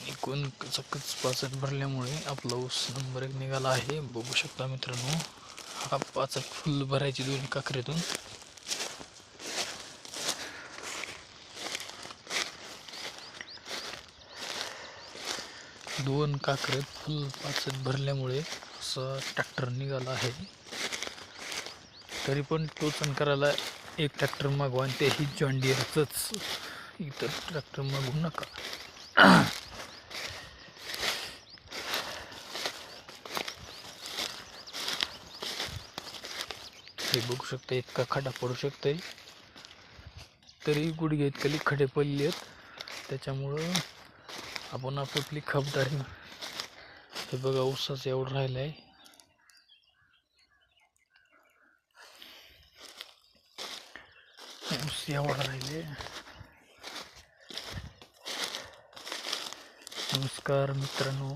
एकूण चक्कच 65 भरल्यामुळे आपला ऊस नंबर 1 निघाला आहे. बघू शकता मित्रांनो, हा 65 फुल भरायची दोन्ही काकऱ्यातून. दोन काकऱ्यात फुल 65 भरल्यामुळे असा ट्रॅक्टर निघाला आहे. तरी पण टोचन करायला एक ट्रॅक्टर मागवा आणि तेही जॉन डिअरचंच, इतर ट्रॅक्टर मागवू नका. हे बघू शकता, इतका खडा पडू शकतोय, तरी गुडघे इतकली खडे पडले आहेत. त्याच्यामुळं आपण आपली खबरदारी, हे बघा ऊसाचं एवढं राहिलं आहे. ऊस एवढं राहिले. नमस्कार मित्रांनो,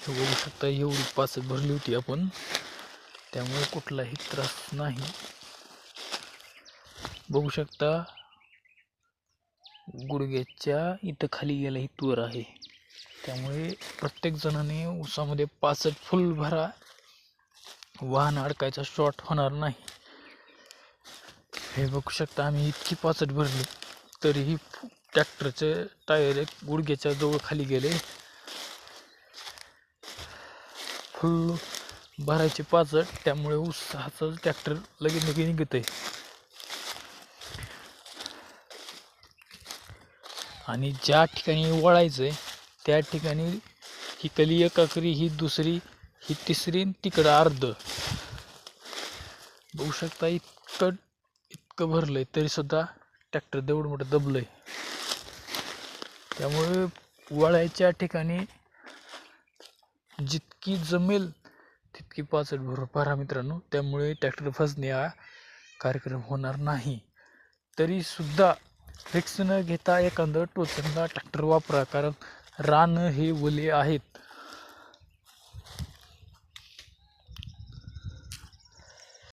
बघू शकता एवढी 65 भरली होती आपण, त्यामुळे कुठलाही त्रास नाही. बघू शकता गुडघ्याच्या इथं खाली गेला ही तूर आहे. त्यामुळे प्रत्येक जणाने ऊसामध्ये 65 फुल भरा, वाहन अडकायचा शॉर्ट होणार नाही. हे बघू शकता आम्ही इतकी 65 भरली, तरीही ट्रॅक्टरचे टायर एक गुडघ्याच्या जवळ खाली गेले. फुल भरायचे 65, त्यामुळे ऊसाचा ट्रॅक्टर लगेच निघत आहे. आणि ज्या ठिकाणी वळायचंय त्या ठिकाणी ही कली एक काकरी, ही दुसरी, ही तिसरी, तिकडं अर्ध. बघू शकता इतकं भरलंय, तरी सुद्धा ट्रॅक्टर तेवढं मोठं दबलंय. त्यामुळे वळायच्या ठिकाणी जितकी जमेल तितकी 65 भरा मित्रांनो. त्यामुळे ट्रॅक्टर फसणे हा कार्यक्रम होणार नाही. तरी सुद्धा रिक्स न घेता एखादं टोचनला ट्रॅक्टर वापरा, कारण रान हे ओले आहेत.